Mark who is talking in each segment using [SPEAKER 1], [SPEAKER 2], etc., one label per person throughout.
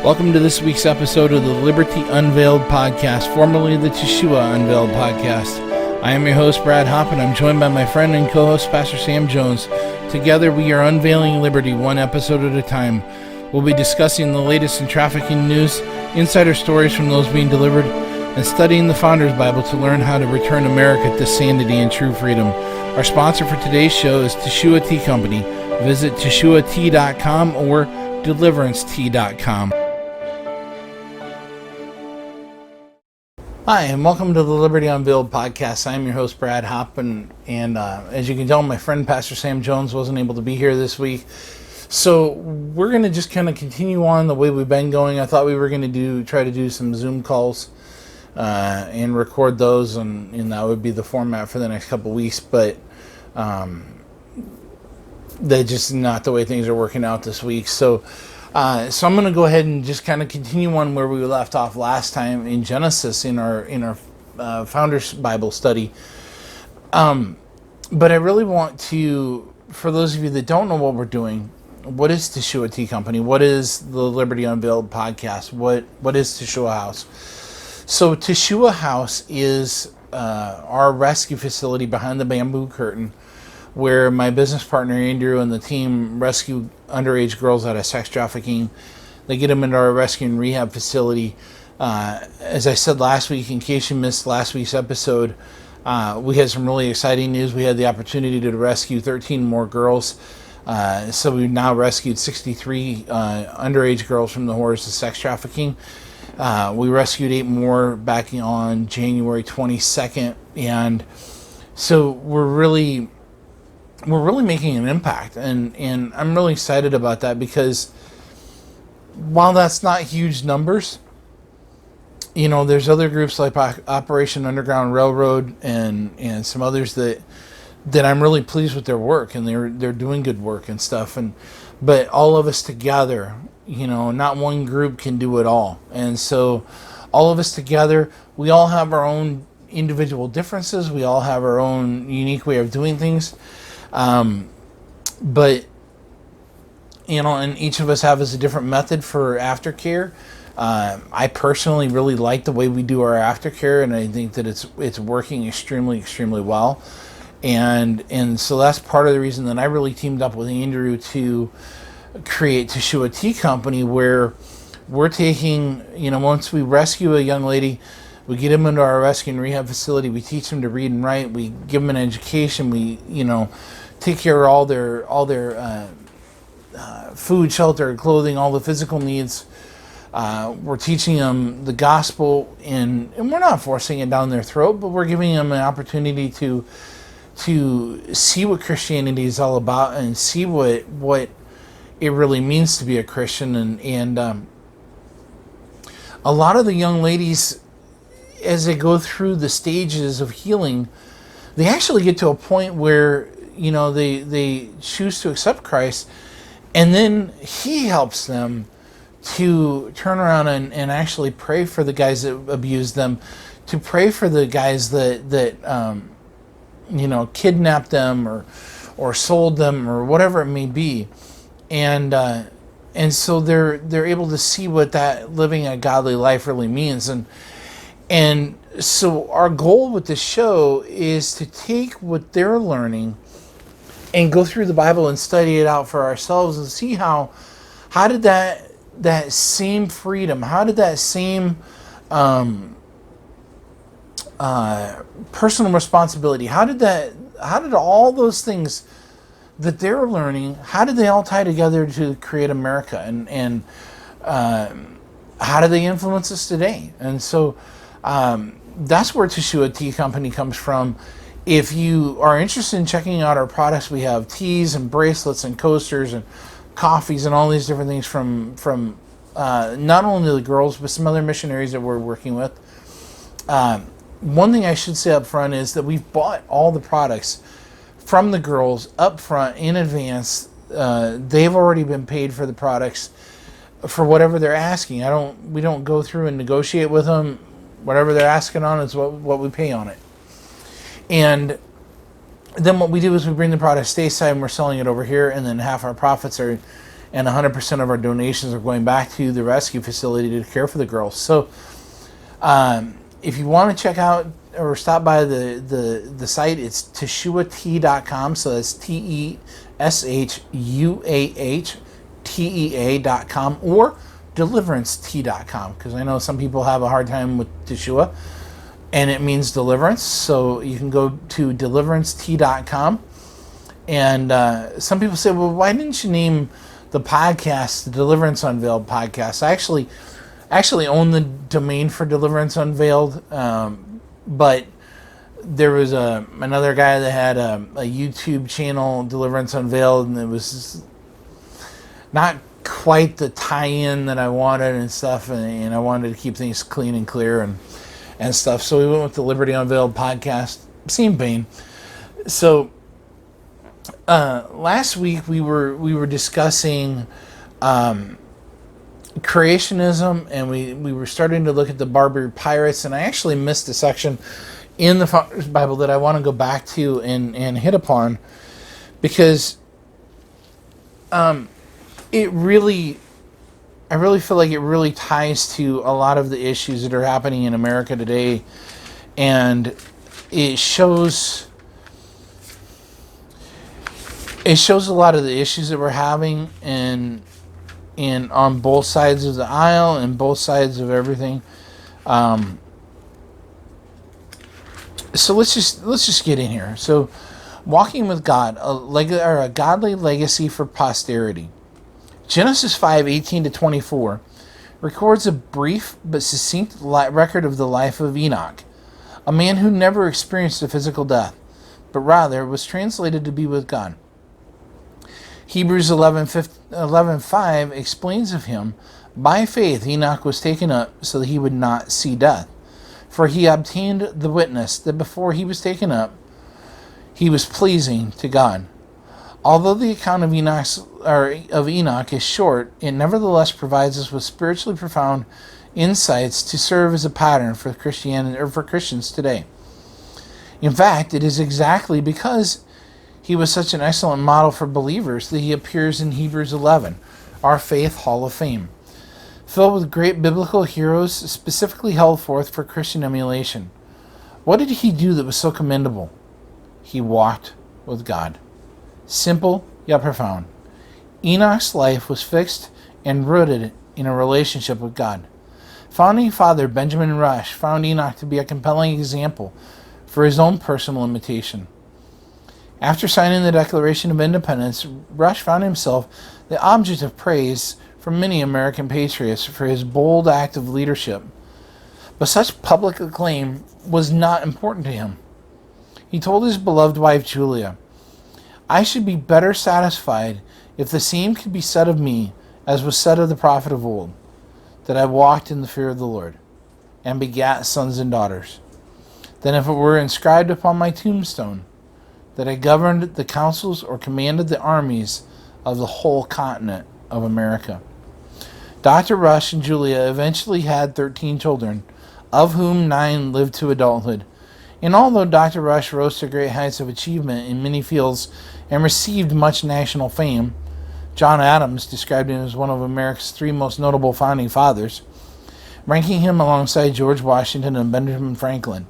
[SPEAKER 1] Welcome to this week's episode of the Liberty Unveiled podcast, formerly the Teshua Unveiled podcast. I am your host, Brad Hopp, and I'm joined by my friend and co-host, Pastor Sam Jones. Together, we are unveiling liberty one episode at a time. We'll be discussing the latest in trafficking news, insider stories from those being delivered, and studying the Founders Bible to learn how to return America to sanity and true freedom. Our sponsor for today's show is Teshua Tea Company. Visit TeshuaTea.com or DeliveranceTea.com. Hi, and welcome to the Liberty Unveiled podcast. I'm your host, Brad Hopp, and as you can tell, my friend Pastor Sam Jones wasn't able to be here this week. So we're going to just kind of continue on the way we've been going. I thought we were going to try to do some Zoom calls and record those, and that would be the format for the next couple of weeks, but that's just not the way things are working out this week. So I'm going to go ahead and just kind of continue on where we left off last time in Genesis in our Founders Bible study. But I really want to, for those of you that don't know what we're doing, what is Teshua Tea Company? What is the Liberty Unveiled podcast? What is Teshua House? So Teshua House is our rescue facility behind the bamboo curtain, where my business partner Andrew and the team rescue underage girls out of sex trafficking. They get them into our rescue and rehab facility. As I said last week, in case you missed last week's episode, we had some really exciting news. We had the opportunity to rescue 13 more girls. So we've now rescued 63 underage girls from the horrors of sex trafficking. We rescued 8 more back on January 22nd. And so we're really making an impact, and I'm really excited about that, because while that's not huge numbers, you know, there's other groups like Operation Underground Railroad and some others that I'm really pleased with their work, and they're doing good work and stuff, but all of us together, you know, not one group can do it all, and so all of us together, we all have our own individual differences, we all have our own unique way of doing things. But, you know, and each of us have a different method for aftercare. I personally really like the way we do our aftercare, and I think that it's working extremely, extremely well. And so that's part of the reason that I really teamed up with Andrew to create Teshua Tea Company, where we're taking, you know, once we rescue a young lady, we get them into our rescue and rehab facility, we teach them to read and write, we give them an education, we, you know, take care of all their food, shelter, clothing, all the physical needs. We're teaching them the gospel, and we're not forcing it down their throat, but we're giving them an opportunity to see what Christianity is all about and see what it really means to be a Christian. And a lot of the young ladies, as they go through the stages of healing, they actually get to a point where, you know, they choose to accept Christ, and then He helps them to turn around and actually pray for the guys that abused them, to pray for the guys that you know, kidnapped them or sold them or whatever it may be, and so they're able to see what that living a godly life really means, and so our goal with this show is to take what they're learning and go through the Bible and study it out for ourselves and see how did that same freedom, how did that same personal responsibility, how did all those things that they're learning, how did they all tie together to create America, and how do they influence us today? And so that's where Teshua Tea Company comes from. If you are interested in checking out our products, we have teas and bracelets and coasters and coffees and all these different things from not only the girls, but some other missionaries that we're working with. One thing I should say up front is that we've bought all the products from the girls up front in advance. They've already been paid for the products for whatever they're asking. We don't go through and negotiate with them. Whatever they're asking on is what we pay on it. And then what we do is we bring the product stateside and we're selling it over here, and then half our profits are and 100% of our donations are going back to the rescue facility to care for the girls. So if you want to check out or stop by the site, it's teshuatea.com. So that's TESHUAHTEA.com or deliverancetea.com, because I know some people have a hard time with Teshua and it means deliverance. So you can go to deliverancetea.com. And some people say, well, why didn't you name the podcast the Deliverance Unveiled podcast? I actually own the domain for Deliverance Unveiled, but there was another guy that had a YouTube channel, Deliverance Unveiled, and it was not quite the tie-in that I wanted and stuff, and I wanted to keep things clean and clear and stuff. So we went with the Liberty Unveiled podcast, same vein. So last week we were discussing creationism, and we were starting to look at the Barbary Pirates, and I actually missed a section in the Founders Bible that I want to go back to and hit upon, because I really feel like it really ties to a lot of the issues that are happening in America today, and it shows a lot of the issues that we're having and on both sides of the aisle and both sides of everything. So let's just get in here. So, walking with God, a godly legacy for posterity. Genesis 5:18-24 records a brief but succinct record of the life of Enoch, a man who never experienced a physical death, but rather was translated to be with God. Hebrews 11:5 explains of him, by faith Enoch was taken up so that he would not see death. For he obtained the witness that before he was taken up, he was pleasing to God. Although the account of Enoch is short, it nevertheless provides us with spiritually profound insights to serve as a pattern for Christianity or for Christians today. In fact, it is exactly because he was such an excellent model for believers that he appears in Hebrews 11, our faith hall of fame, filled with great biblical heroes specifically held forth for Christian emulation. What did he do that was so commendable? He walked with God. Simple yet profound. Enoch's life was fixed and rooted in a relationship with God. Founding father Benjamin Rush found Enoch to be a compelling example for his own personal imitation. After signing the Declaration of Independence, Rush found himself the object of praise from many American patriots for his bold act of leadership. But such public acclaim was not important to him. He told his beloved wife Julia, "I should be better satisfied if the same could be said of me as was said of the prophet of old, that I walked in the fear of the Lord, and begat sons and daughters, than if it were inscribed upon my tombstone, that I governed the councils or commanded the armies of the whole continent of America." Dr. Rush and Julia eventually had 13 children, of whom 9 lived to adulthood. And although Dr. Rush rose to great heights of achievement in many fields and received much national fame, John Adams described him as one of America's 3 most notable founding fathers, ranking him alongside George Washington and Benjamin Franklin.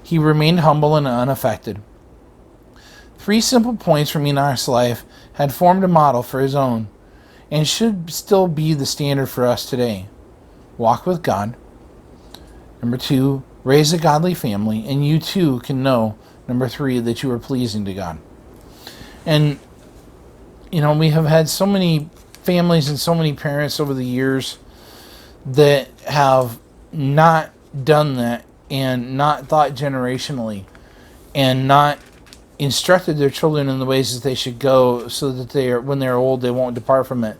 [SPEAKER 1] He remained humble and unaffected. 3 simple points from Enoch's life had formed a model for his own, and should still be the standard for us today. Walk with God. Number 2, raise a godly family, and you too can know, number 3, that you are pleasing to God. And, we have had so many families and so many parents over the years that have not done that and not thought generationally and not instructed their children in the ways that they should go so that when they're old, they won't depart from it,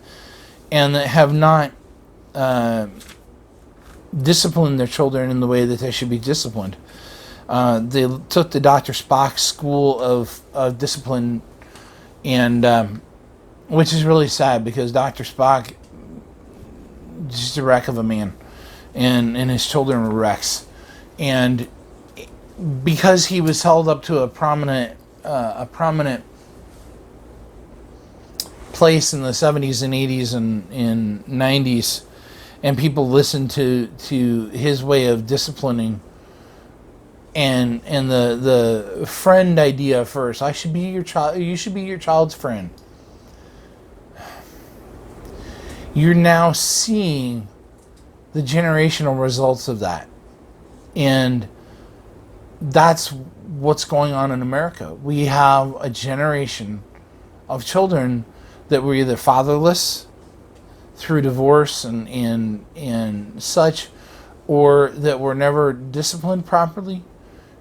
[SPEAKER 1] and that have not disciplined their children in the way that they should be disciplined. They took the Dr. Spock school of discipline, and which is really sad, because Dr. Spock is just a wreck of a man, and his children were wrecks. And because he was held up to a prominent place in the 70s and 80s and 90s, and people listened to his way of disciplining, and the friend idea first. I should be your child. You should be your child's friend. You're now seeing the generational results of that, and that's what's going on in America. We have a generation of children that were either fatherless through divorce and such, or that were never disciplined properly,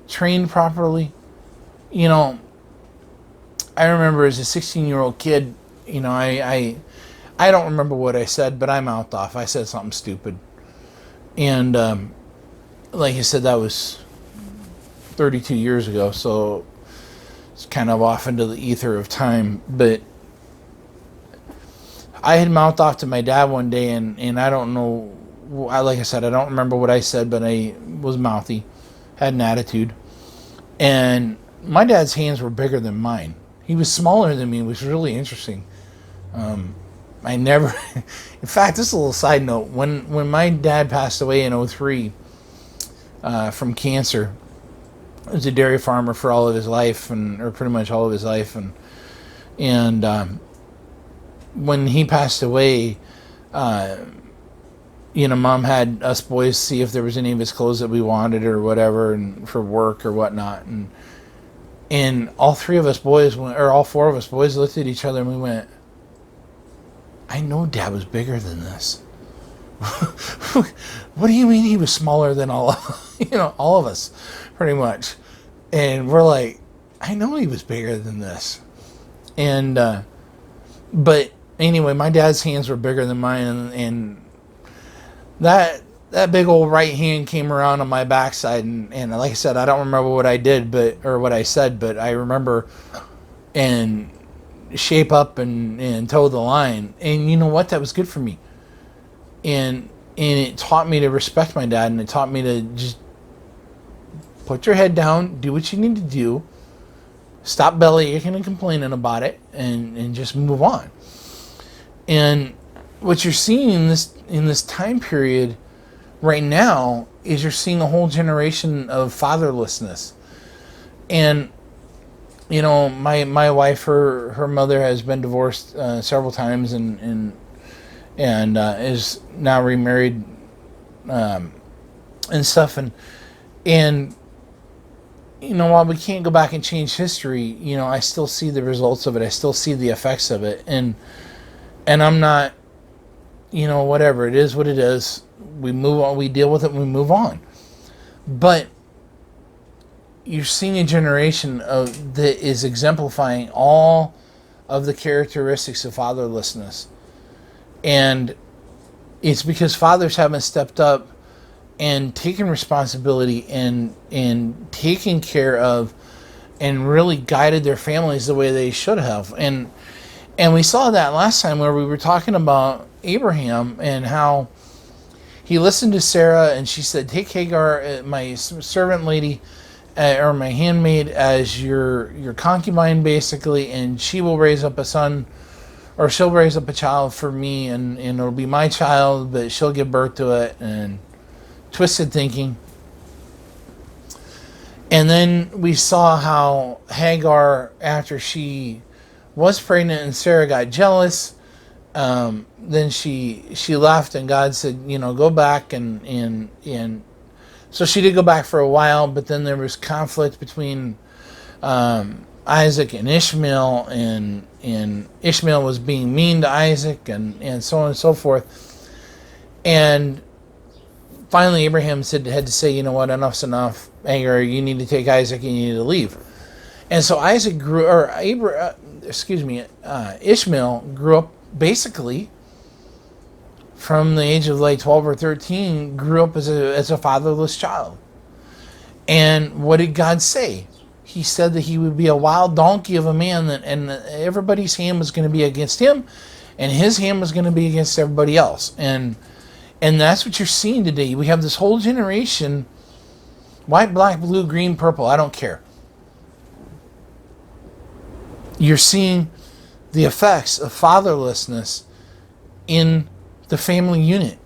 [SPEAKER 1] trained properly. You know, I remember as a 16-year-old kid, you know, I don't remember what I said, but I mouthed off. I said something stupid. And like I said, that was 32 years ago, so it's kind of off into the ether of time. But I had mouthed off to my dad one day, and I don't know, like I said, I don't remember what I said, but I was mouthy, had an attitude. And my dad's hands were bigger than mine. He was smaller than me, which was really interesting. I never, in fact, this is a little side note. When my dad passed away in 2003 from cancer, he was a dairy farmer for all of his life, or pretty much all of his life, and when he passed away, you know, Mom had us boys see if there was any of his clothes that we wanted or whatever, and for work or whatnot, and all three of us boys, or all four of us boys, looked at each other and we went, I know Dad was bigger than this. What do you mean he was smaller than all of us, pretty much? And we're like, I know he was bigger than this. And but anyway, my dad's hands were bigger than mine, and that big old right hand came around on my backside, and like I said, I don't remember what I did, or what I said, but I remember and shape up and toe the line. And you know what? That was good for me. And it taught me to respect my dad, and it taught me to just put your head down, do what you need to do, stop belly aching and complaining about it, and just move on. And what you're seeing in this time period right now is you're seeing a whole generation of fatherlessness. And you know, my wife, her mother has been divorced several times, and is now remarried, and stuff, and you know, while we can't go back and change history, you know, I still see the results of it. I still see the effects of it, and I'm not, you know, whatever, it is what it is. We move on, we deal with it, and we move on. But you're seeing a generation that is exemplifying all of the characteristics of fatherlessness. And it's because fathers haven't stepped up and taken responsibility and taken care of and really guided their families the way they should have. And we saw that last time where we were talking about Abraham and how he listened to Sarah, and she said, take Hagar, my servant lady, or my handmaid, as your concubine, basically, and she will raise up a son, or she'll raise up a child for me, and it'll be my child, but she'll give birth to it, and twisted thinking. And then we saw how Hagar, after she was pregnant and Sarah got jealous, then she left, and God said, you know, go back, and so she did go back for a while, but then there was conflict between Isaac and Ishmael, and Ishmael was being mean to Isaac, and so on and so forth. And finally Abraham had to say, you know what, enough's enough. Hagar, you need to take Isaac, and you need to leave. And so Ishmael grew up basically from the age of like 12 or 13, grew up as a fatherless child. And what did God say? He said that he would be a wild donkey of a man, and everybody's hand was going to be against him, and his hand was going to be against everybody else. And that's what you're seeing today. We have this whole generation, white, black, blue, green, purple, I don't care. You're seeing the effects of fatherlessness in the family unit.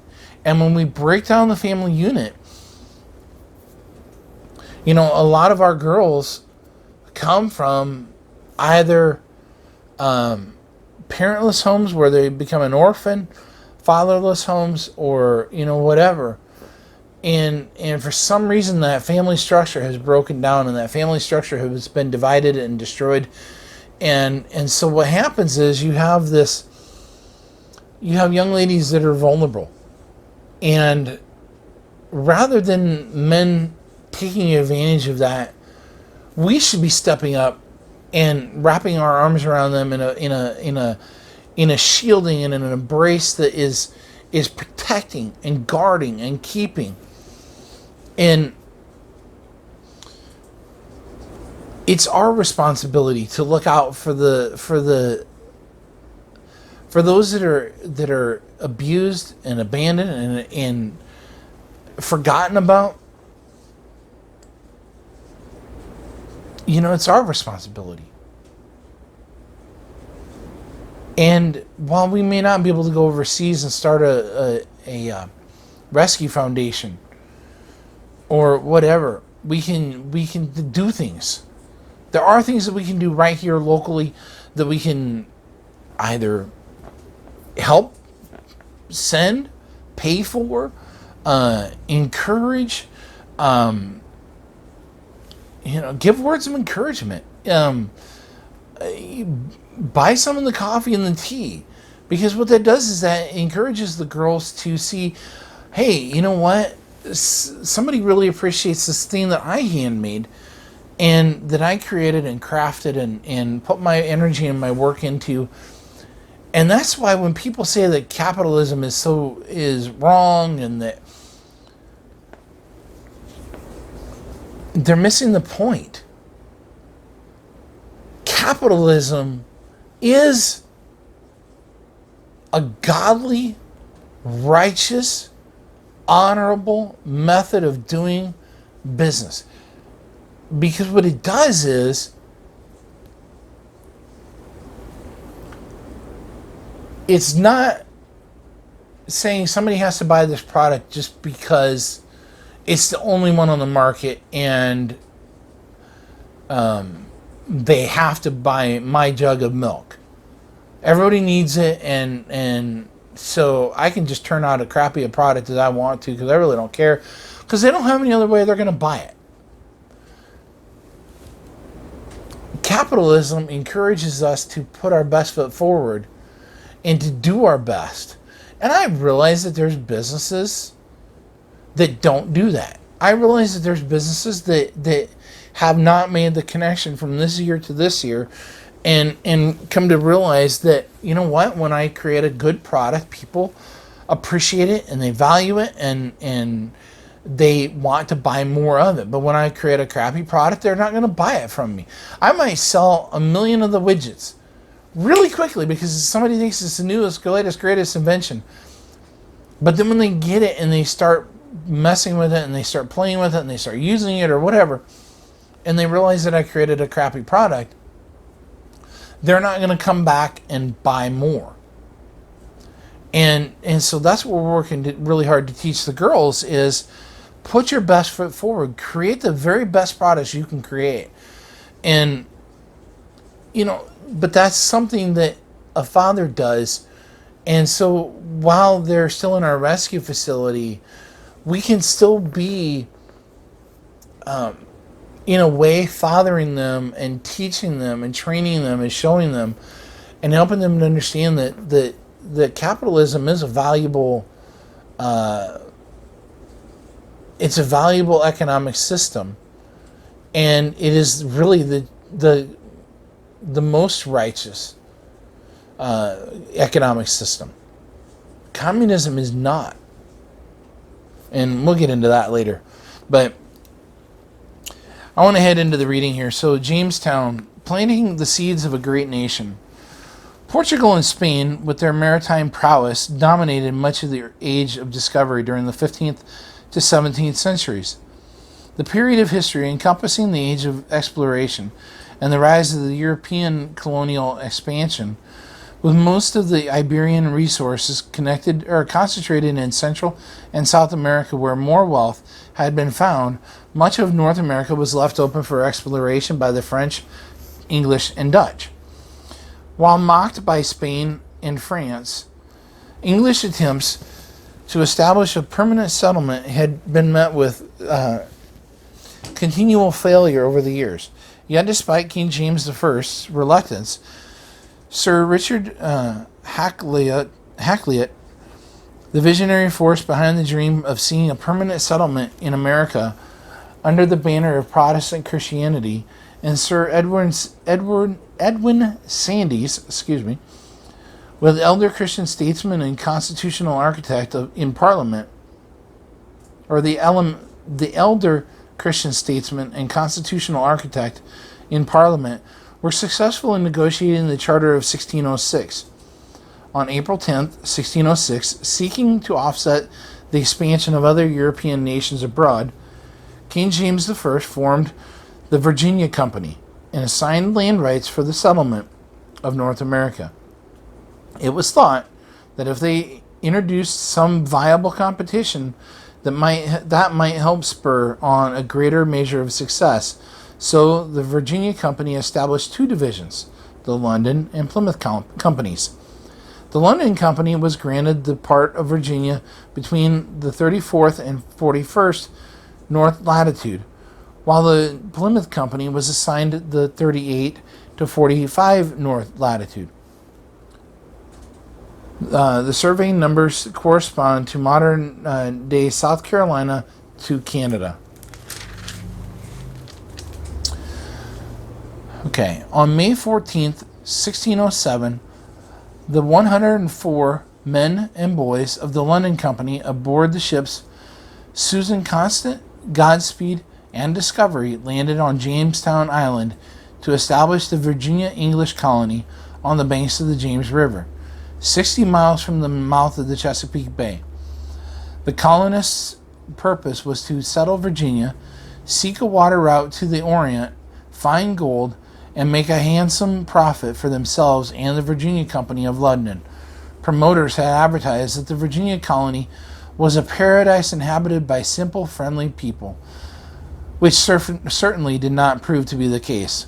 [SPEAKER 1] And when we break down the family unit, a lot of our girls come from either parentless homes where they become an orphan, fatherless homes, or whatever. And for some reason that family structure has broken down, and that family structure has been divided and destroyed. And so what happens is you have young ladies that are vulnerable. And rather than men taking advantage of that, we should be stepping up and wrapping our arms around them in a shielding and in an embrace that is protecting and guarding and keeping. And it's our responsibility to look out for those that are abused and abandoned and forgotten about. It's our responsibility. And while we may not be able to go overseas and start a rescue foundation or whatever, we can do things. There are things that we can do right here locally that we can either help, send, pay for, encourage, give words of encouragement. Buy some of the coffee and the tea, because what that does is that encourages the girls to see, hey, you know what? Somebody really appreciates this thing that I handmade and that I created and crafted and put my energy and my work into. And that's why when people say that capitalism is wrong and that they're missing the point. Capitalism is a godly, righteous, honorable method of doing business. Because what it does is it's not saying somebody has to buy this product just because it's the only one on the market and they have to buy my jug of milk. Everybody needs it, and so I can just turn out a crappy product as I want to because I really don't care, because they don't have any other way they're going to buy it. Capitalism encourages us to put our best foot forward and to do our best. And I realize that there's businesses that don't do that. I realize that there's businesses that have not made the connection from this year to this year and come to realize that, you know what, when I create a good product, people appreciate it and they value it and they want to buy more of it. But when I create a crappy product, they're not going to buy it from me. I might sell 1 million of the widgets really quickly because somebody thinks it's the newest, latest, greatest invention. But then when they get it and they start messing with it and they start playing with it and they start using it or whatever, and they realize that I created a crappy product, they're not going to come back and buy more. And so that's what we're working really hard to teach the girls is put your best foot forward. Create the very best products you can create. And, but that's something that a father does. And so while they're still in our rescue facility, we can still be, in a way, fathering them and teaching them and training them and showing them and helping them to understand that capitalism is a valuable, it's a valuable economic system, and it is really the most righteous economic system. Communism is not. And we'll get into that later. But I want to head into the reading here. So, Jamestown, planting the seeds of a great nation. Portugal and Spain, with their maritime prowess, dominated much of the age of discovery during the 15th to 17th centuries. The period of history encompassing the age of exploration and the rise of the European colonial expansion With most of the Iberian resources connected or concentrated in Central and South America, where more wealth had been found, much of North America was left open for exploration by the French, English, and Dutch. While mocked by Spain and France, English attempts to establish a permanent settlement had been met with continual failure over the years. Yet, despite King James I's reluctance, Sir Richard Hakluyt, the visionary force behind the dream of seeing a permanent settlement in America under the banner of Protestant Christianity, and Sir Edwin Sandys, with elder Christian statesman and constitutional architect in Parliament, or the elder Christian statesman and constitutional architect in Parliament, were successful in negotiating the Charter of 1606. On April 10th, 1606, seeking to offset the expansion of other European nations abroad, King James I formed the Virginia Company and assigned land rights for the settlement of North America. It was thought that if they introduced some viable competition, that might help spur on a greater measure of success. So the Virginia Company established two divisions, the London and Plymouth Companies. The London Company was granted the part of Virginia between the 34th and 41st north latitude, while the Plymouth Company was assigned the 38 to 45 north latitude. The survey numbers correspond to modern day South Carolina to Canada. Okay, on May 14th, 1607, the 104 men and boys of the London Company aboard the ships Susan Constant, Godspeed, and Discovery landed on Jamestown Island to establish the Virginia English colony on the banks of the James River, 60 miles from the mouth of the Chesapeake Bay. The colonists' purpose was to settle Virginia, seek a water route to the Orient, find gold, and make a handsome profit for themselves and the Virginia Company of London. Promoters had advertised that the Virginia colony was a paradise inhabited by simple, friendly people, which certainly did not prove to be the case.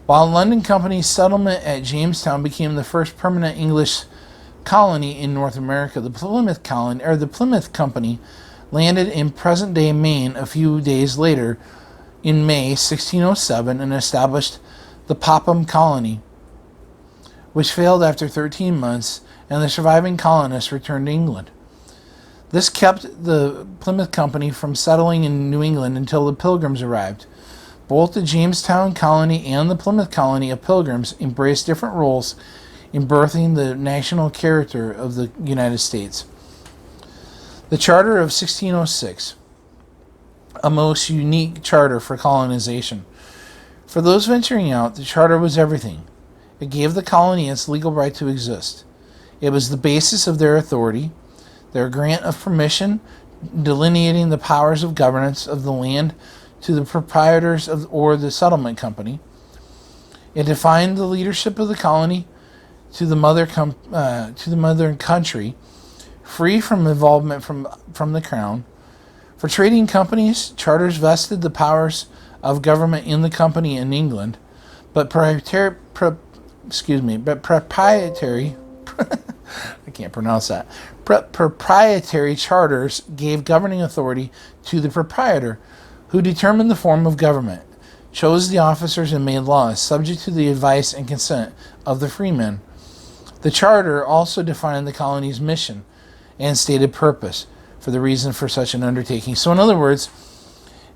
[SPEAKER 1] While London Company's settlement at Jamestown became the first permanent English colony in North America, the Plymouth Company landed in present-day Maine a few days later in May 1607 and established the Popham Colony, which failed after 13 months, and the surviving colonists returned to England. This kept the Plymouth Company from settling in New England until the Pilgrims arrived. Both the Jamestown Colony and the Plymouth Colony of Pilgrims embraced different roles in birthing the national character of the United States. The Charter of 1606, a most unique charter for colonization. For those venturing out, the charter was everything. It gave the colony its legal right to exist. It was the basis of their authority, their grant of permission, delineating the powers of governance of the land to the proprietors or the settlement company. It defined the leadership of the colony to the mother country, free from involvement from the crown. For trading companies, charters vested the powers of government in the company in England, but proprietary I can't pronounce that. Proprietary charters gave governing authority to the proprietor, who determined the form of government, chose the officers, and made laws, subject to the advice and consent of the freemen. The charter also defined the colony's mission and stated purpose for the reason for such an undertaking. So in other words,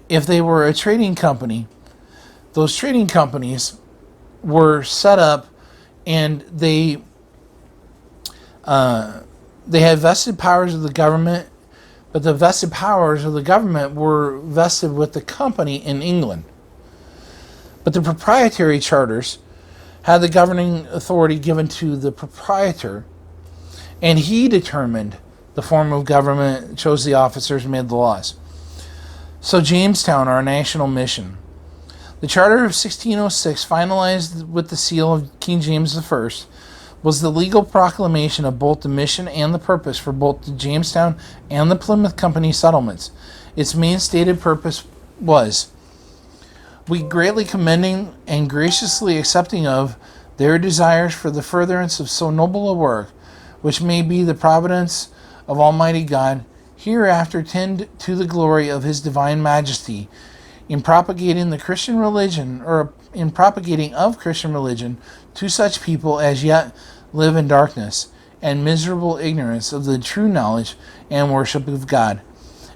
[SPEAKER 1] if they were a trading company, those trading companies were set up and they had vested powers of the government, but the vested powers of the government were vested with the company in England. But the proprietary charters had the governing authority given to the proprietor, and he determined the form of government, chose the officers, made the laws. So Jamestown, our national mission. The Charter of 1606, finalized with the seal of King James I, was the legal proclamation of both the mission and the purpose for both the Jamestown and the Plymouth Company settlements. Its main stated purpose was, we greatly commending and graciously accepting of their desires for the furtherance of so noble a work, which may be the providence of Almighty God, hereafter tend to the glory of His divine majesty, in propagating the Christian religion, or in propagating of Christian religion to such people as yet live in darkness and miserable ignorance of the true knowledge and worship of God,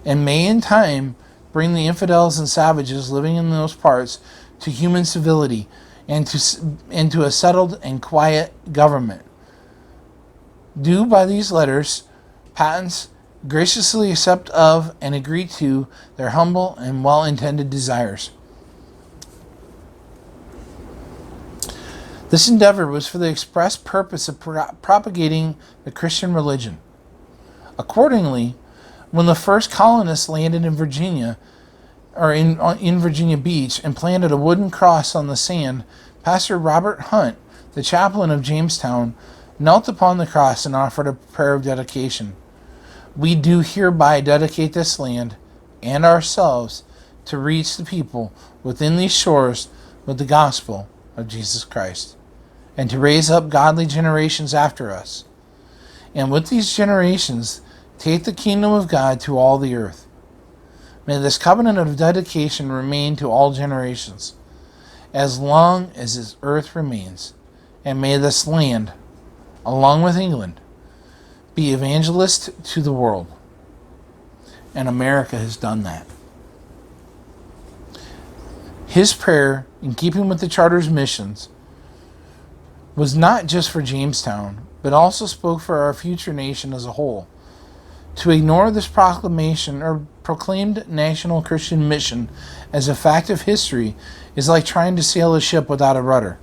[SPEAKER 1] and may in time bring the infidels and savages living in those parts to human civility and to a settled and quiet government. Do by these letters, patents, graciously accept of and agree to their humble and well-intended desires. This endeavor was for the express purpose of propagating the Christian religion. Accordingly, when the first colonists landed in Virginia, or in Virginia Beach, and planted a wooden cross on the sand, Pastor Robert Hunt, the chaplain of Jamestown, knelt upon the cross and offered a prayer of dedication. We do hereby dedicate this land and ourselves to reach the people within these shores with the gospel of Jesus Christ, and to raise up godly generations after us, and with these generations take the kingdom of God to all the earth. May this covenant of dedication remain to all generations, as long as this earth remains, and may this land, along with England, be evangelist to the world. And America has done that. His prayer, in keeping with the Charter's missions, was not just for Jamestown, but also spoke for our future nation as a whole. To ignore this proclamation or proclaimed national Christian mission as a fact of history is like trying to sail a ship without a rudder.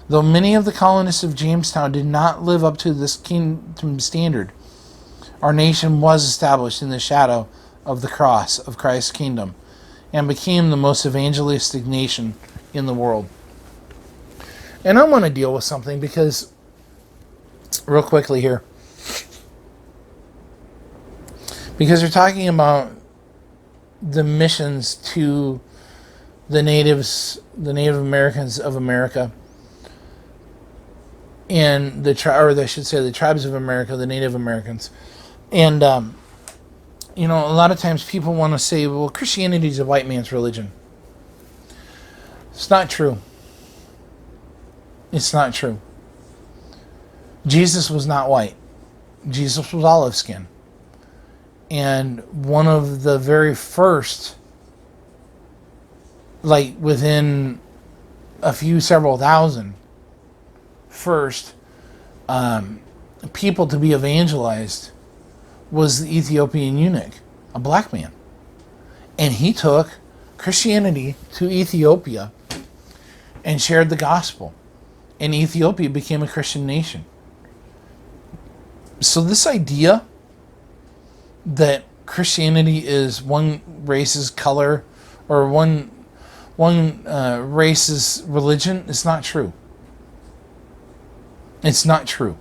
[SPEAKER 1] Though many of the colonists of Jamestown did not live up to this kingdom standard, our nation was established in the shadow of the cross of Christ's kingdom and became the most evangelistic nation in the world. And I want to deal with something because, real quickly here, because we're talking about the missions to the natives, the Native Americans of America, and the tribes of America, the Native Americans. And, a lot of times people want to say, well, Christianity is a white man's religion. It's not true. It's not true. Jesus was not white. Jesus was olive skin. And one of the very first, within several thousand, first people to be evangelized was the Ethiopian eunuch, a black man. And he took Christianity to Ethiopia and shared the gospel. And Ethiopia became a Christian nation. So this idea that Christianity is one race's color or one race's religion is not true. It's not true.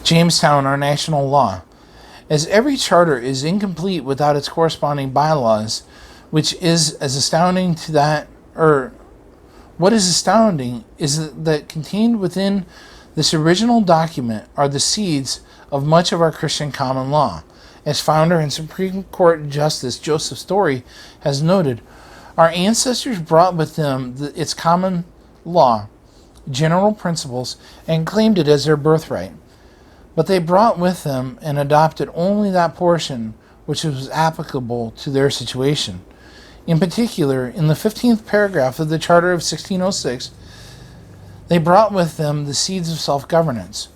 [SPEAKER 1] Jamestown, our national law. As every charter is incomplete without its corresponding bylaws, which is as astounding to that, or what is astounding is that contained within this original document are the seeds of much of our Christian common law. As founder and Supreme Court Justice Joseph Story has noted, our ancestors brought with them its common law, general principles, and claimed it as their birthright. But they brought with them and adopted only that portion which was applicable to their situation. In particular, in the 15th paragraph of the Charter of 1606, they brought with them the seeds of self-governance.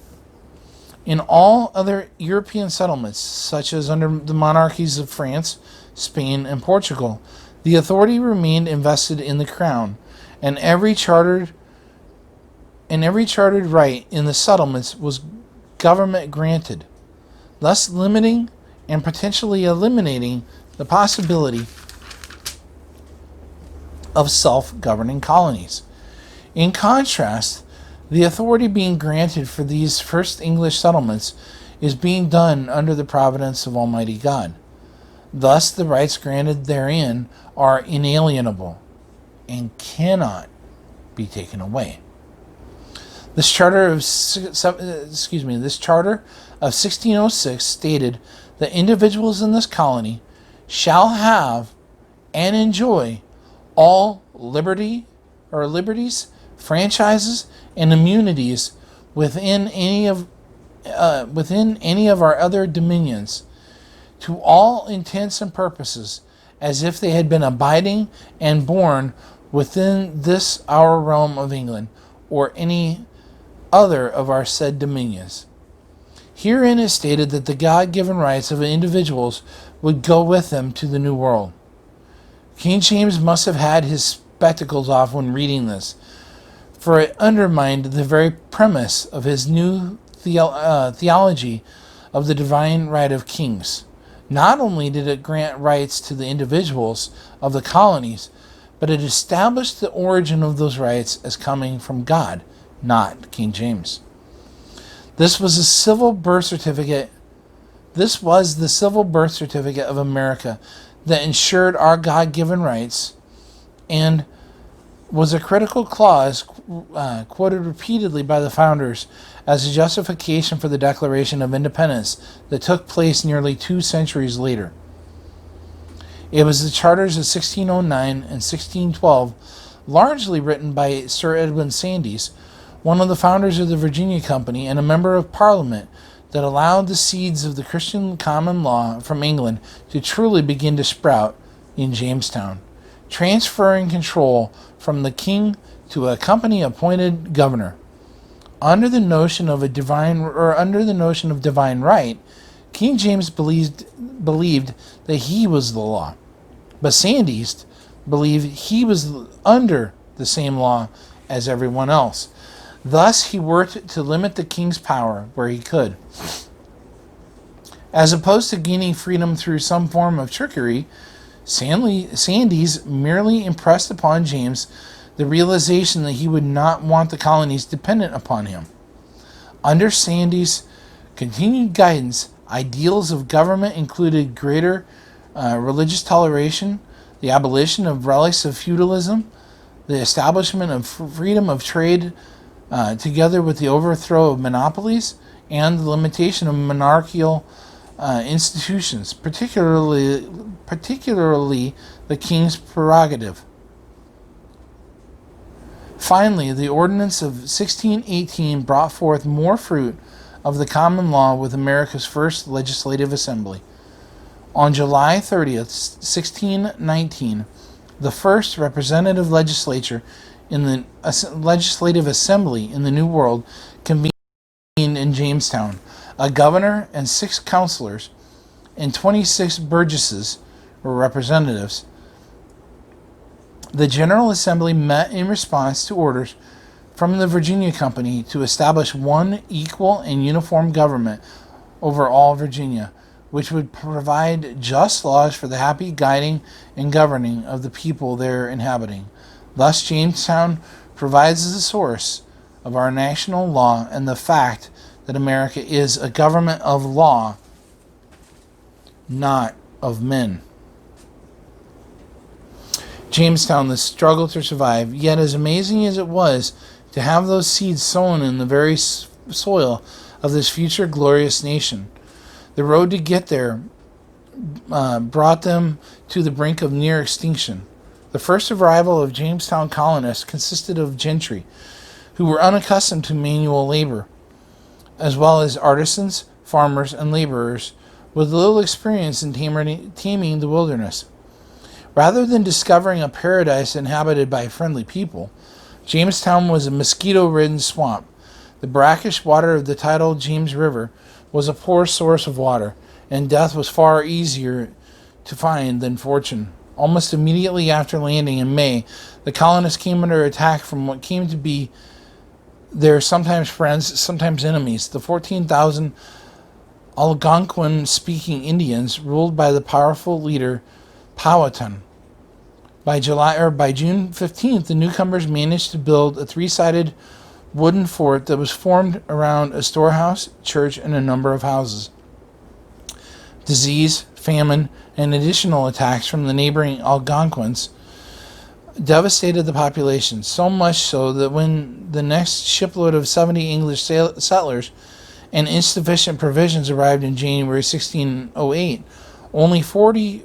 [SPEAKER 1] In all other European settlements, such as under the monarchies of France, Spain, and Portugal, the authority remained invested in the crown, and every chartered right in the settlements was government granted, thus limiting and potentially eliminating the possibility of self-governing colonies. In contrast, the authority being granted for these first English settlements is being done under the providence of Almighty God. Thus, the rights granted therein are inalienable and cannot be taken away. This charter of 1606 stated that individuals in this colony shall have and enjoy all liberties, franchises, and immunities within any of our other dominions, to all intents and purposes, as if they had been abiding and born within this our realm of England, or any other of our said dominions. Herein is stated that the God-given rights of individuals would go with them to the New World. King James must have had his spectacles off when reading this, for it undermined the very premise of his new theology of the divine right of kings. Not only did it grant rights to the individuals of the colonies, but it established the origin of those rights as coming from God, not King James. This was the civil birth certificate of America that ensured our God-given rights, and was a critical clause quoted repeatedly by the founders as a justification for the Declaration of Independence that took place nearly 2 centuries later. It was the charters of 1609 and 1612, largely written by Sir Edwin Sandys, one of the founders of the Virginia Company and a member of Parliament, that allowed the seeds of the Christian common law from England to truly begin to sprout in Jamestown, transferring control from the king to a company-appointed governor. Under the notion of divine right, King James believed that he was the law, but Sandys believed he was under the same law as everyone else. Thus, he worked to limit the king's power where he could. As opposed to gaining freedom through some form of trickery, Sandys merely impressed upon James the realization that he would not want the colonies dependent upon him. Under Sandys' continued guidance, ideals of government included greater religious toleration, the abolition of relics of feudalism, the establishment of freedom of trade, together with the overthrow of monopolies and the limitation of monarchical institutions, particularly the king's prerogative. Finally, the Ordinance of 1618 brought forth more fruit of the common law with America's first legislative assembly. On July 30th, 1619, the first representative legislature in the Legislative Assembly in the New World convened in Jamestown. A governor and 6 councilors and 26 burgesses or representatives. The General Assembly met in response to orders from the Virginia Company to establish one equal and uniform government over all Virginia, which would provide just laws for the happy guiding and governing of the people there inhabiting. Thus, Jamestown provides the source of our national law and the fact that America is a government of law, not of men. Jamestown, the struggle to survive, yet as amazing as it was to have those seeds sown in the very soil of this future glorious nation, the road to get there brought them to the brink of near extinction. The first arrival of Jamestown colonists consisted of gentry who were unaccustomed to manual labor, as well as artisans, farmers, and laborers with little experience in taming the wilderness. Rather than discovering a paradise inhabited by friendly people, Jamestown was a mosquito-ridden swamp. The brackish water of the tidal James River was a poor source of water, and death was far easier to find than fortune. Almost immediately after landing in May, the colonists came under attack from what came to be their sometimes friends, sometimes enemies, the 14,000 Algonquin-speaking Indians ruled by the powerful leader Powhatan. By June 15th, the newcomers managed to build a three-sided wooden fort that was formed around a storehouse, church, and a number of houses. Disease, famine, and additional attacks from the neighboring Algonquins devastated the population, so much so that when the next shipload of 70 English settlers and insufficient provisions arrived in January 1608, only 40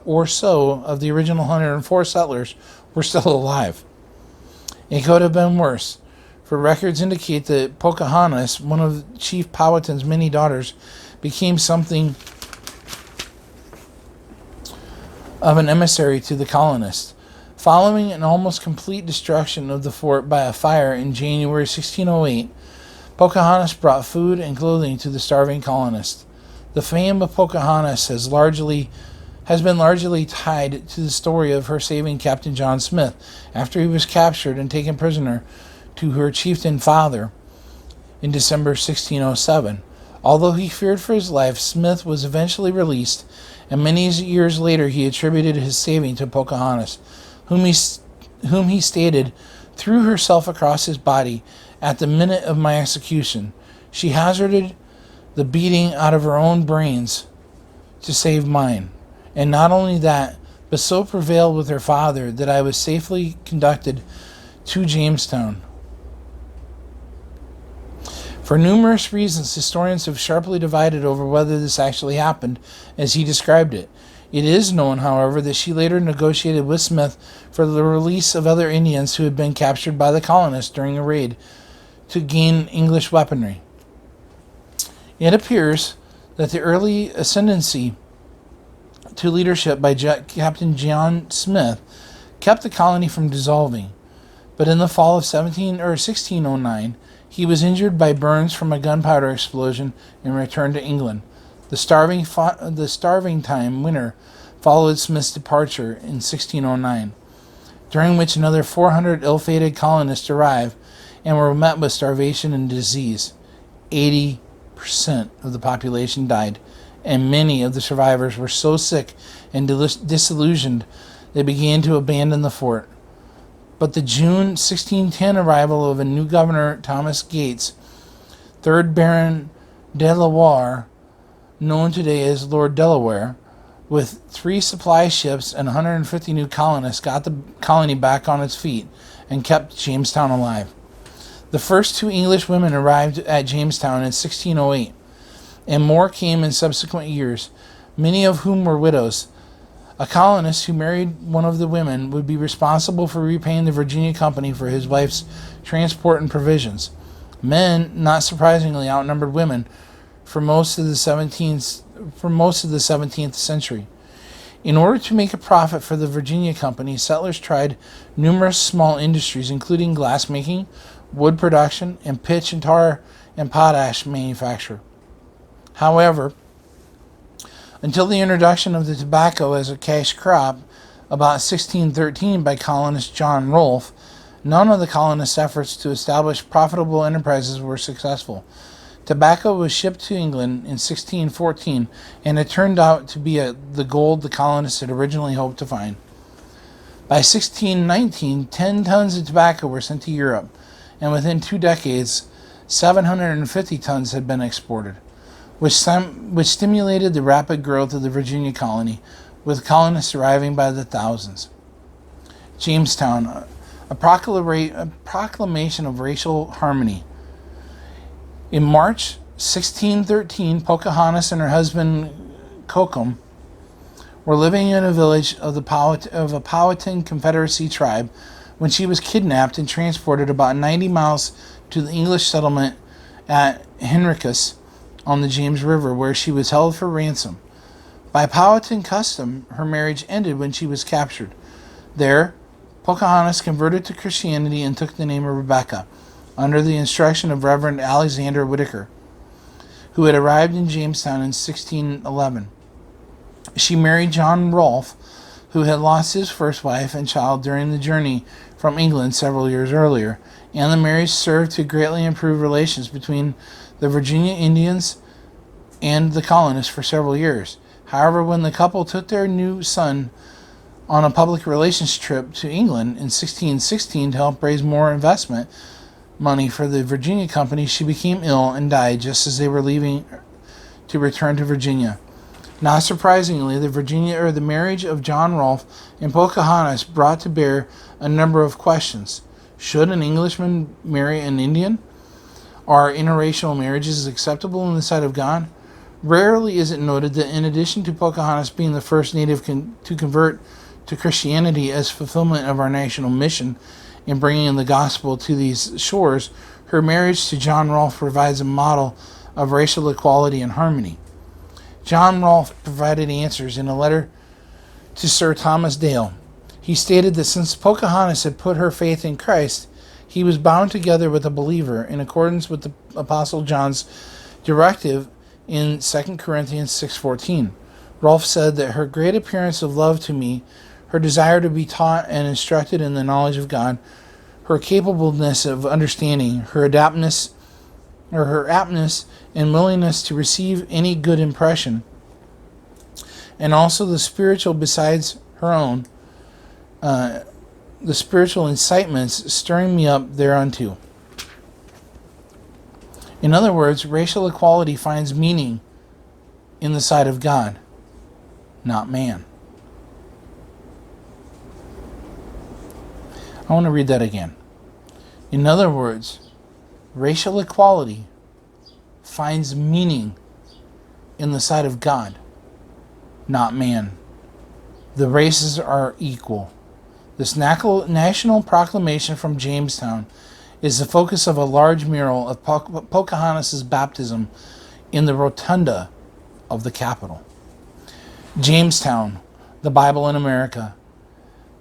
[SPEAKER 1] or so of the original 104 settlers were still alive. It could have been worse, for records indicate that Pocahontas, one of Chief Powhatan's many daughters, became something of an emissary to the colonists. Following an almost complete destruction of the fort by a fire in January 1608, Pocahontas brought food and clothing to the starving colonists. The fame of Pocahontas has been largely tied to the story of her saving Captain John Smith after he was captured and taken prisoner to her chieftain father in December 1607. Although he feared for his life, Smith was eventually released, and many years later he attributed his saving to Pocahontas, whom he stated threw herself across his body at the minute of my execution. She hazarded the beating out of her own brains to save mine. And not only that, but so prevailed with her father that I was safely conducted to Jamestown. For numerous reasons, historians have sharply divided over whether this actually happened, as he described it. It is known, however, that she later negotiated with Smith for the release of other Indians who had been captured by the colonists during a raid to gain English weaponry. It appears that the early ascendancy to leadership by Captain John Smith kept the colony from dissolving, but in the fall of 1609, he was injured by burns from a gunpowder explosion and returned to England. The starving time winter followed Smith's departure in 1609, during which another 400 ill-fated colonists arrived and were met with starvation and disease. 80% of the population died, and many of the survivors were so sick and disillusioned they began to abandon the fort. But the June 1610 arrival of a new governor, Thomas Gates, 3rd Baron Delaware, known today as Lord Delaware, with 3 supply ships and 150 new colonists, got the colony back on its feet and kept Jamestown alive. The first 2 English women arrived at Jamestown in 1608, and more came in subsequent years, many of whom were widows. A colonist who married one of the women would be responsible for repaying the Virginia Company for his wife's transport and provisions. Men, not surprisingly, outnumbered women for most of the 17th century. In order to make a profit for the Virginia Company, settlers tried numerous small industries, including glassmaking, wood production, and pitch and tar and potash manufacture. However, until the introduction of the tobacco as a cash crop about 1613 by colonist John Rolfe, none of the colonists' efforts to establish profitable enterprises were successful. Tobacco was shipped to England in 1614, and it turned out to be the gold the colonists had originally hoped to find. By 1619, 10 tons of tobacco were sent to Europe, and within 2 decades, 750 tons had been exported, which stimulated the rapid growth of the Virginia colony, with colonists arriving by the thousands. Jamestown, a proclamation of racial harmony. In March 1613, Pocahontas and her husband Kokom were living in a village of a Powhatan Confederacy tribe when she was kidnapped and transported about 90 miles to the English settlement at Henricus on the James River, where she was held for ransom. By Powhatan custom, her marriage ended when she was captured. There, Pocahontas converted to Christianity and took the name of Rebecca, under the instruction of Reverend Alexander Whitaker, who had arrived in Jamestown in 1611. She married John Rolfe, who had lost his first wife and child during the journey from England several years earlier, and the marriage served to greatly improve relations between the Virginia Indians and the colonists for several years. However, when the couple took their new son on a public relations trip to England in 1616 to help raise more investment money for the Virginia Company, she became ill and died just as they were leaving to return to Virginia. Not surprisingly, the marriage of John Rolfe and Pocahontas brought to bear a number of questions. Should an Englishman marry an Indian? Are interracial marriages acceptable in the sight of God? Rarely is it noted that in addition to Pocahontas being the first native to convert to Christianity as fulfillment of our national mission in bringing the gospel to these shores, her marriage to John Rolfe provides a model of racial equality and harmony. John Rolfe provided answers in a letter to Sir Thomas Dale. He stated that since Pocahontas had put her faith in Christ, he was bound together with a believer in accordance with the Apostle John's directive in 2 Corinthians 6:14. Rolfe said that her great appearance of love to me, her desire to be taught and instructed in the knowledge of God, her capableness of understanding, her aptness and willingness to receive any good impression, and also the spiritual besides her own, the spiritual incitements stirring me up thereunto. In other words, racial equality finds meaning in the sight of God, not man. I want to read that again. In other words, racial equality finds meaning in the sight of God, not man. The races are equal. This national proclamation from Jamestown is the focus of a large mural of Pocahontas' baptism in the rotunda of the Capitol. Jamestown, the Bible in America.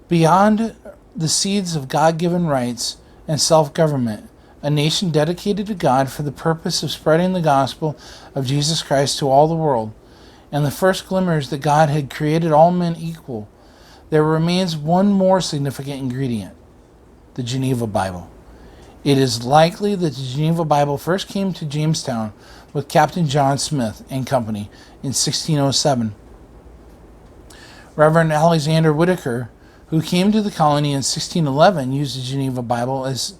[SPEAKER 1] Beyond the seeds of God-given rights and self-government, a nation dedicated to God for the purpose of spreading the gospel of Jesus Christ to all the world, and the first glimmers that God had created all men equal, there remains one more significant ingredient: the Geneva Bible. It is likely that the Geneva Bible first came to Jamestown with Captain John Smith and Company in 1607. Reverend Alexander Whitaker, who came to the colony in 1611, used the Geneva Bible as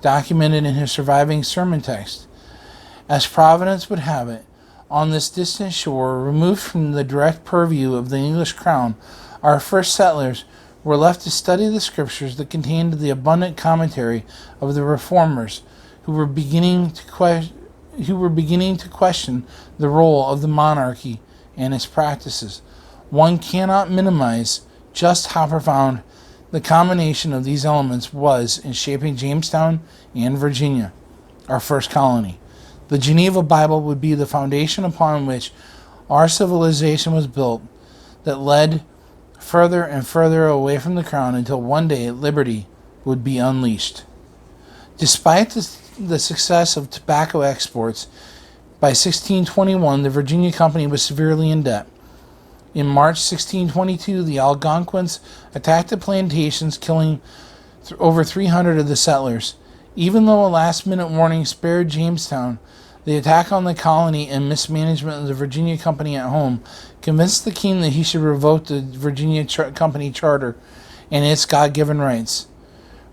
[SPEAKER 1] documented in his surviving sermon text. As Providence would have it, on this distant shore, removed from the direct purview of the English crown, our first settlers were left to study the scriptures that contained the abundant commentary of the reformers who were beginning to question the role of the monarchy and its practices. One cannot minimize just how profound the combination of these elements was in shaping Jamestown and Virginia, our first colony. The Geneva Bible would be the foundation upon which our civilization was built, that led further and further away from the crown until one day liberty would be unleashed. Despite the success of tobacco exports, by 1621 the Virginia Company was severely in debt. In March 1622, the Algonquins attacked the plantations, killing over 300 of the settlers. Even though a last-minute warning spared Jamestown, the attack on the colony and mismanagement of the Virginia Company at home convinced the king that he should revoke the Virginia Company charter and its God-given rights.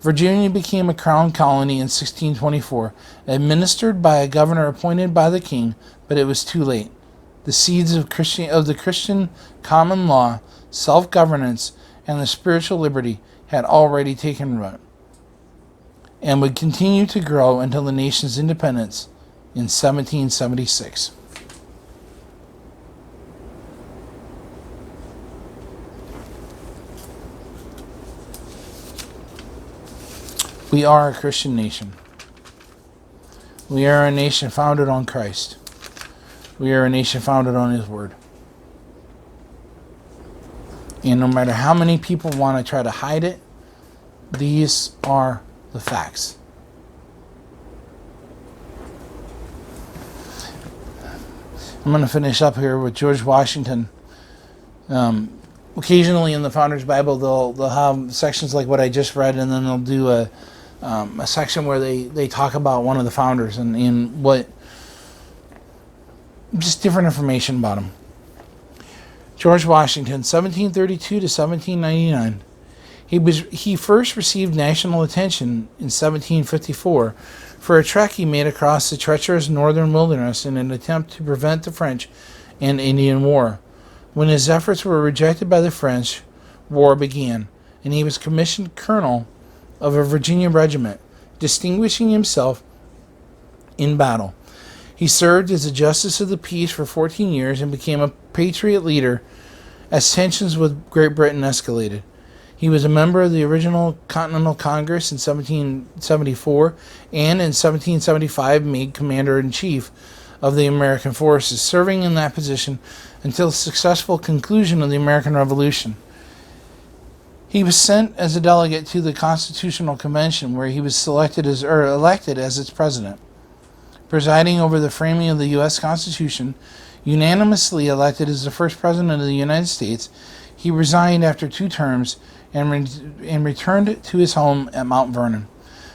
[SPEAKER 1] Virginia became a crown colony in 1624, administered by a governor appointed by the king, but it was too late. The seeds of the Christian common law, self-governance, and the spiritual liberty had already taken root, and would continue to grow until the nation's independence in 1776. We are a Christian nation. We are a nation founded on Christ. We are a nation founded on His Word. And no matter how many people want to try to hide it, these are the facts. I'm going to finish up here with George Washington. Occasionally in the Founders Bible, they'll have sections like what I just read, and then they'll do a section where they talk about one of the founders and what just different information about him. George Washington, 1732 to 1799. He first received national attention in 1754 for a trek he made across the treacherous northern wilderness in an attempt to prevent the French and Indian War. When his efforts were rejected by the French, war began, and he was commissioned colonel of a Virginia regiment, distinguishing himself in battle. He served as a justice of the peace for 14 years and became a patriot leader as tensions with Great Britain escalated. He was a member of the original Continental Congress in 1774 and in 1775 made commander-in-chief of the American forces, serving in that position until the successful conclusion of the American Revolution. He was sent as a delegate to the Constitutional Convention, where he was elected as its president. Presiding over the framing of the U.S. Constitution, unanimously elected as the first president of the United States, he resigned after 2 terms and returned to his home at Mount Vernon,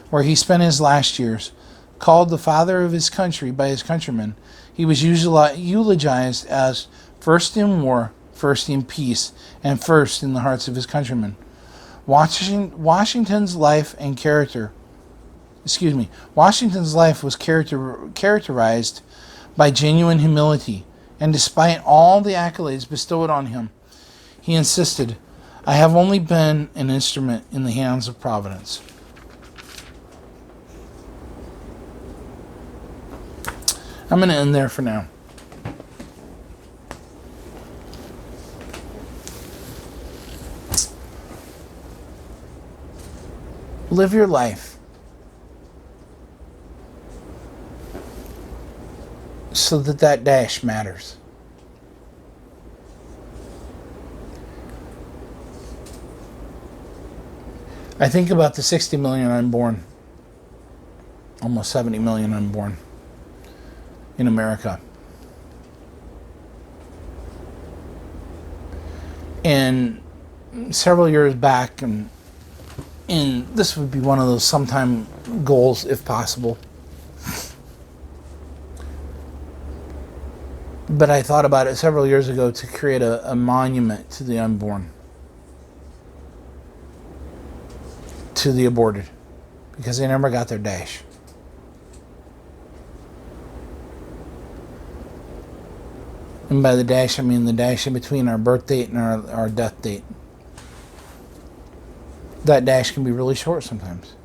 [SPEAKER 1] where he spent his last years. Called the father of his country by his countrymen, he was eulogized as first in war, first in peace, and first in the hearts of his countrymen. Washington's life was characterized by genuine humility, and despite all the accolades bestowed on him, he insisted, "I have only been an instrument in the hands of Providence." I'm going to end there for now. Live your life so that dash matters. I think about the 60 million unborn, almost 70 million unborn in America. And several years back, and this would be one of those sometime goals, if possible. But I thought about it several years ago to create a monument to the unborn, to the aborted, because they never got their dash. And by the dash, I mean the dash in between our birth date and our death date. That dash can be really short sometimes.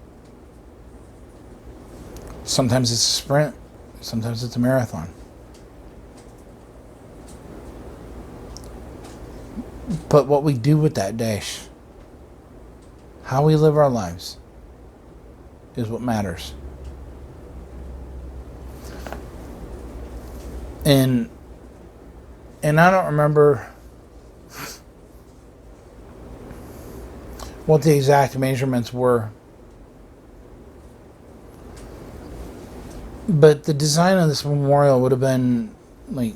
[SPEAKER 1] Sometimes it's a sprint. Sometimes it's a marathon. But what we do with that dash, how we live our lives, is what matters. And I don't remember what the exact measurements were, but the design of this memorial would have been like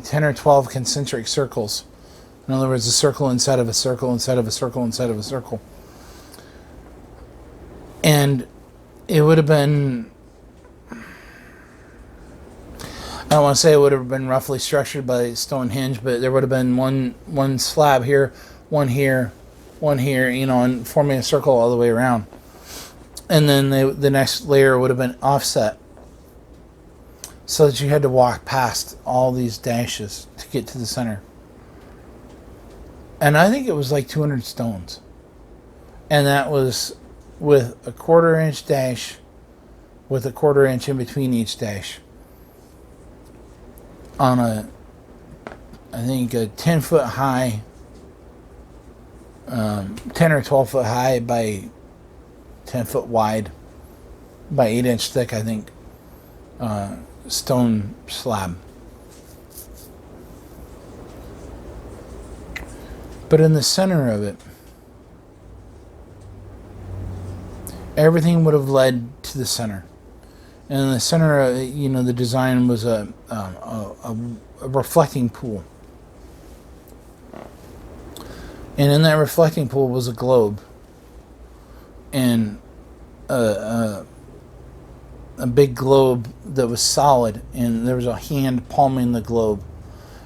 [SPEAKER 1] 10 or 12 concentric circles. In other words, a circle inside of a circle inside of a circle inside of a circle. And it would have been, I don't want to say it would have been roughly structured by Stonehenge, but there would have been one slab here, one here, and forming a circle all the way around. And then the next layer would have been offset, so that you had to walk past all these dashes to get to the center. And I think it was like 200 stones. And that was with a 1/4 inch dash, with a 1/4 inch in between each dash. On I think a 10 foot high, 10 or 12 foot high by 10 foot wide by 8 inch thick, I think, stone slab. But in the center of it, everything would have led to the center. And in the center, the design was a reflecting pool. And in that reflecting pool was a globe. And a big globe that was solid, and there was a hand palming the globe,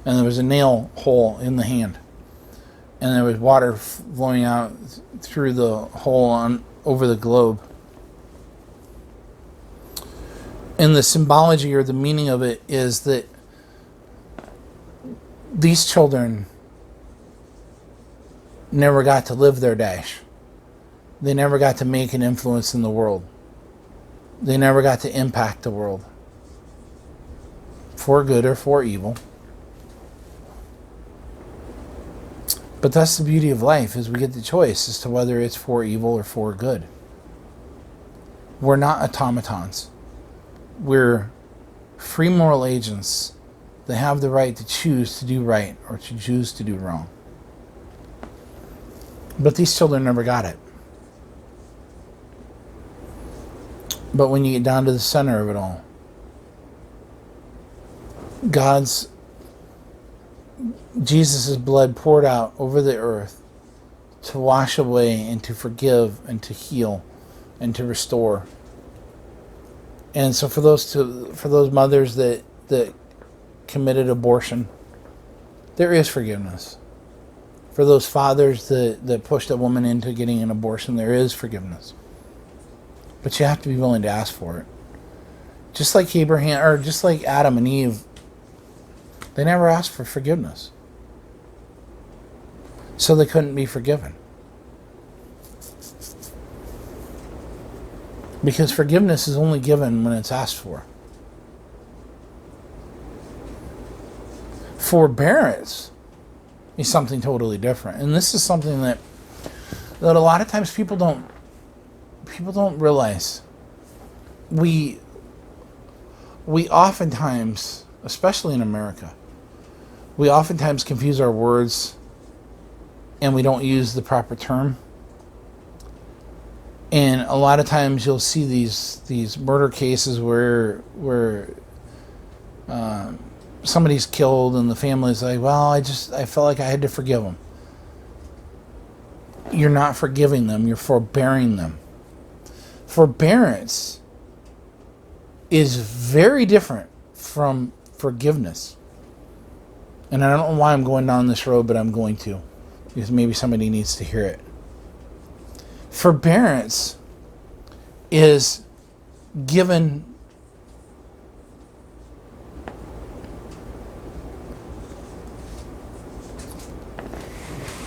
[SPEAKER 1] and there was a nail hole in the hand, and there was water flowing out through the hole on over the globe. And the symbology or the meaning of it is that these children never got to live their dash. They never got to make an influence in the world. They never got to impact the world, for good or for evil. But that's the beauty of life, is we get the choice as to whether it's for evil or for good. We're not automatons. We're free moral agents that have the right to choose to do right or to choose to do wrong. But these children never got it. But when you get down to the center of it all, Jesus' blood poured out over the earth to wash away and to forgive and to heal and to restore. And so for those mothers that committed abortion, there is forgiveness. For those fathers that pushed a woman into getting an abortion, there is forgiveness. But you have to be willing to ask for it. Just like Abraham, or just like Adam and Eve, they never asked for forgiveness. So they couldn't be forgiven. Because forgiveness is only given when it's asked for. Forbearance is something totally different. And this is something that a lot of times people don't realize. We oftentimes, especially in America, we oftentimes confuse our words and we don't use the proper term. And a lot of times you'll see these murder cases where somebody's killed and the family's like, well, I felt like I had to forgive them. You're not forgiving them, you're forbearing them. Forbearance is very different from forgiveness. And I don't know why I'm going down this road, but I'm going to, because maybe somebody needs to hear it. Forbearance is given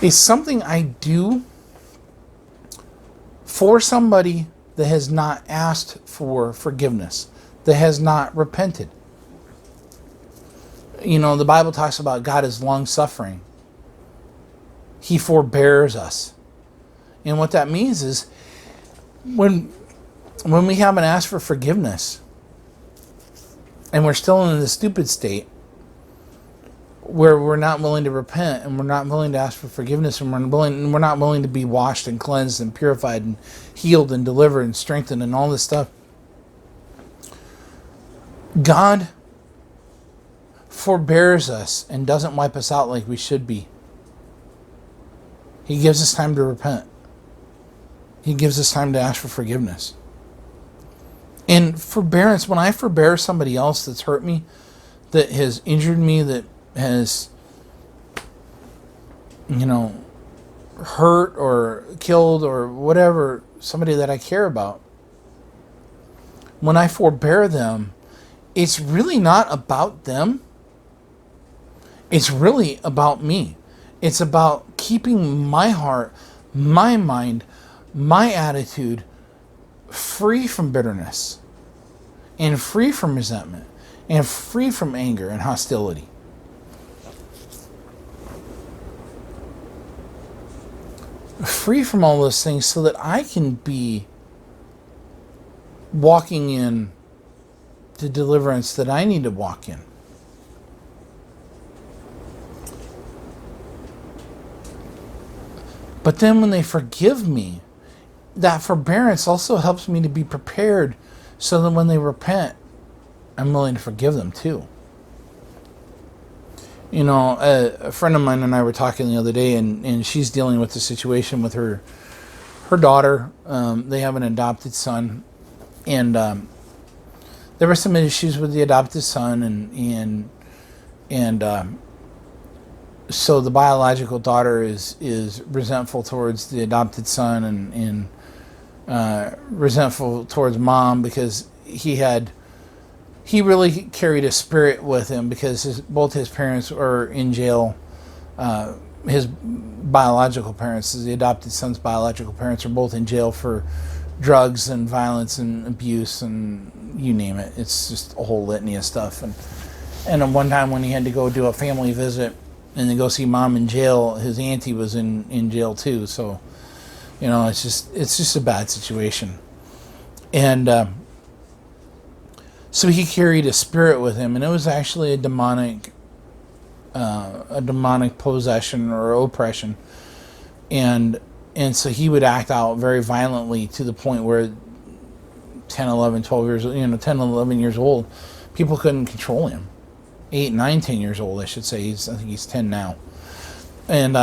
[SPEAKER 1] is something I do for somebody that has not asked for forgiveness, that has not repented. You know, the Bible talks about God is long-suffering. He forbears us. And what that means is when we haven't asked for forgiveness and we're still in the stupid state where we're not willing to repent and we're not willing to ask for forgiveness and we're not willing to be washed and cleansed and purified and healed and delivered and strengthened and all this stuff, God forbears us and doesn't wipe us out like we should be. He gives us time to repent. He gives us time to ask for forgiveness. And forbearance, when I forbear somebody else that's hurt me, that has injured me, that has, hurt or killed or whatever, somebody that I care about, when I forbear them, it's really not about them. It's really about me. It's about keeping my heart, my mind, my attitude free from bitterness and free from resentment and free from anger and hostility. Free from all those things so that I can be walking in the deliverance that I need to walk in. But then when they forgive me, that forbearance also helps me to be prepared so that when they repent, I'm willing to forgive them too. You know, a friend of mine and I were talking the other day, and she's dealing with the situation with her daughter. They have an adopted son, and there were some issues with the adopted son, and so the biological daughter is resentful towards the adopted son, and resentful towards mom, because he really carried a spirit with him, because both his parents were in jail. His biological parents, the adopted son's biological parents, are both in jail for drugs and violence and abuse and you name it. It's just a whole litany of stuff. And then one time when he had to go do a family visit and then go see mom in jail, his auntie was in jail too. So, it's just a bad situation. And so he carried a spirit with him, and it was actually a demonic possession or oppression, and so he would act out very violently to the point where 10, 11, 12 years, 10, 11 years old, people couldn't control him. 8, 9, 10 years old, I should say. I think he's 10 now, and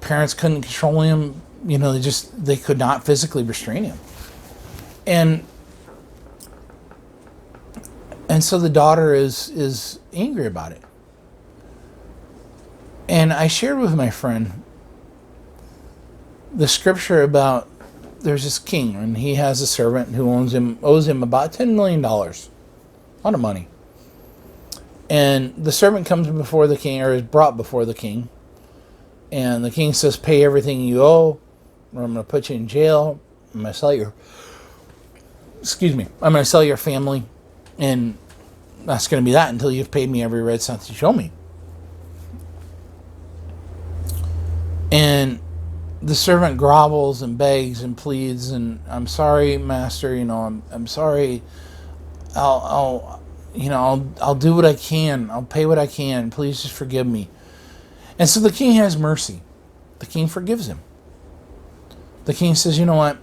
[SPEAKER 1] parents couldn't control him. They could not physically restrain him, and so the daughter is angry about it. And I shared with my friend the scripture about there's this king, and he has a servant who owes him about $10 million. A lot of money. And the servant comes before the king, or is brought before the king. And the king says, pay everything you owe, or I'm going to put you in jail. I'm going to sell your family. And that's going to be that until you've paid me every red cent you show me. And the servant grovels and begs and pleads, and I'm sorry, master. I'm sorry. I'll do what I can. I'll pay what I can. Please just forgive me. And so the king has mercy. The king forgives him. The king says, you know what?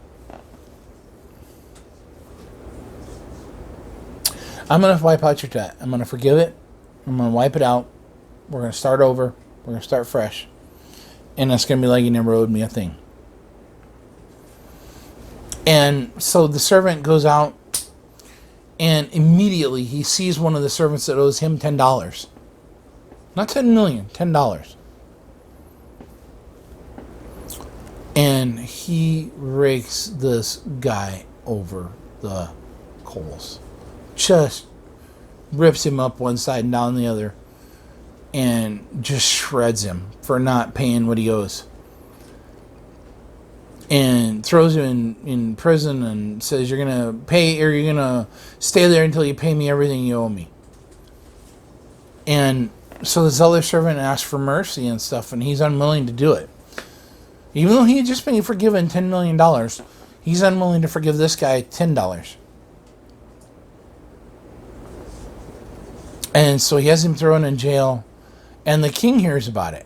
[SPEAKER 1] I'm going to wipe out your debt. I'm going to forgive it. I'm going to wipe it out. We're going to start over. We're going to start fresh. And it's going to be like you never owed me a thing. And so the servant goes out, and immediately he sees one of the servants that owes him $10. Not $10 million, $10. And he rakes this guy over the coals. Just rips him up one side and down the other. And just shreds him for not paying what he owes. And throws him in prison and says, you're going to pay, or you're going to stay there until you pay me everything you owe me. And so this other servant asks for mercy and stuff, and he's unwilling to do it. Even though he had just been forgiven $10 million, he's unwilling to forgive this guy $10. And so he has him thrown in jail. And the king hears about it.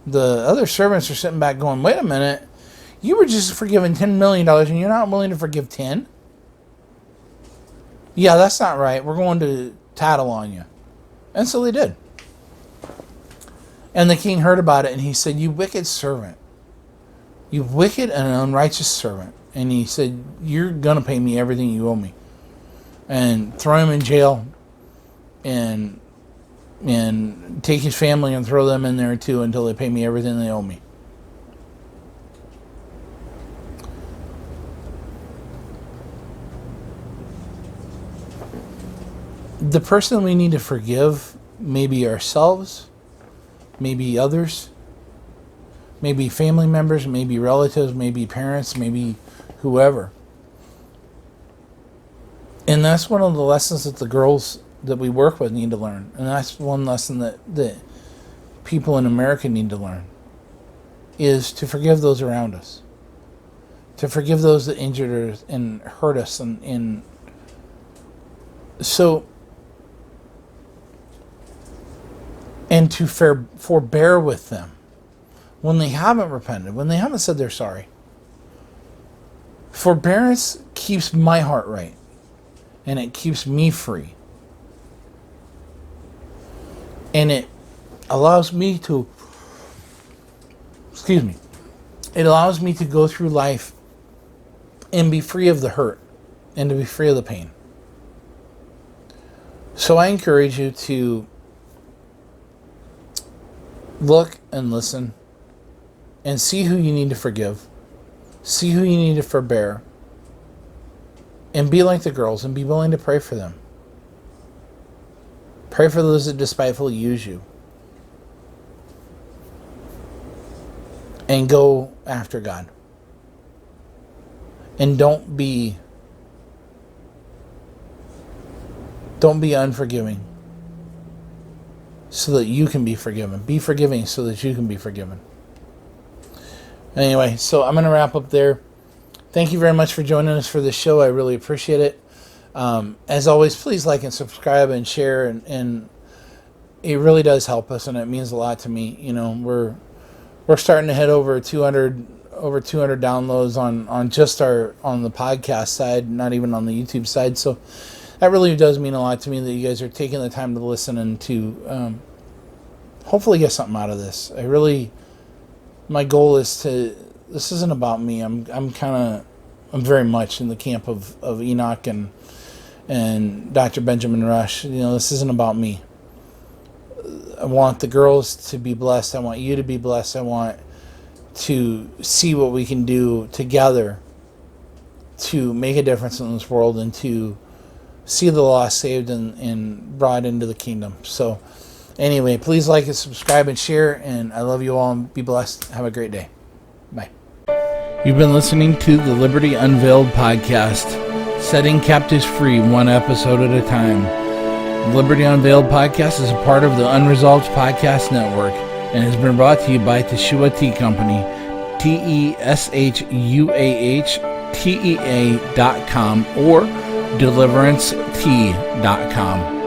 [SPEAKER 1] The other servants are sitting back going, wait a minute. You were just forgiven $10 million and you're not willing to forgive 10? Yeah, that's not right. We're going to tattle on you. And so they did. And the king heard about it, and he said, you wicked servant. You wicked and unrighteous servant. And he said, you're going to pay me everything you owe me. And throw him in jail. And take his family and throw them in there too until they pay me everything they owe me. The person we need to forgive may be ourselves, maybe others, maybe family members, maybe relatives, maybe parents, maybe whoever. And that's one of the lessons that the girls that we work with need to learn. And that's one lesson that people in America need to learn, is to forgive those around us. To forgive those that injured us and hurt us. And to forbear with them when they haven't repented, when they haven't said they're sorry. Forbearance keeps my heart right. And it keeps me free. And it allows me to, it allows me to go through life and be free of the hurt and to be free of the pain. So I encourage you to look and listen and see who you need to forgive, see who you need to forbear, and be like the girls and be willing to pray for them. Pray for those that despitefully use you. And go after God. And don't be unforgiving so that you can be forgiven. Be forgiving so that you can be forgiven. Anyway, so I'm going to wrap up there. Thank you very much for joining us for this show. I really appreciate it. As always, please like and subscribe and share, and it really does help us, and it means a lot to me. You know, we're starting to head over 200 downloads on the podcast side, not even on the YouTube side. So that really does mean a lot to me that you guys are taking the time to listen and to hopefully get something out of this. My goal is this isn't about me. I'm very much in the camp of Enoch and Dr. Benjamin Rush. You know, this isn't about me. I want the girls to be blessed. I want you to be blessed. I want to see what we can do together to make a difference in this world and to see the lost saved and brought into the kingdom. So anyway, please like and subscribe and share, and I love you all, and be blessed. Have a great day. Bye. You've been listening to the Liberty Unveiled podcast, setting captives free one episode at a time. The Liberty Unveiled podcast is a part of the Unresolved Podcast Network and has been brought to you by Teshuah Tea Company, TESHUAHTEA.com or DeliveranceTea.com.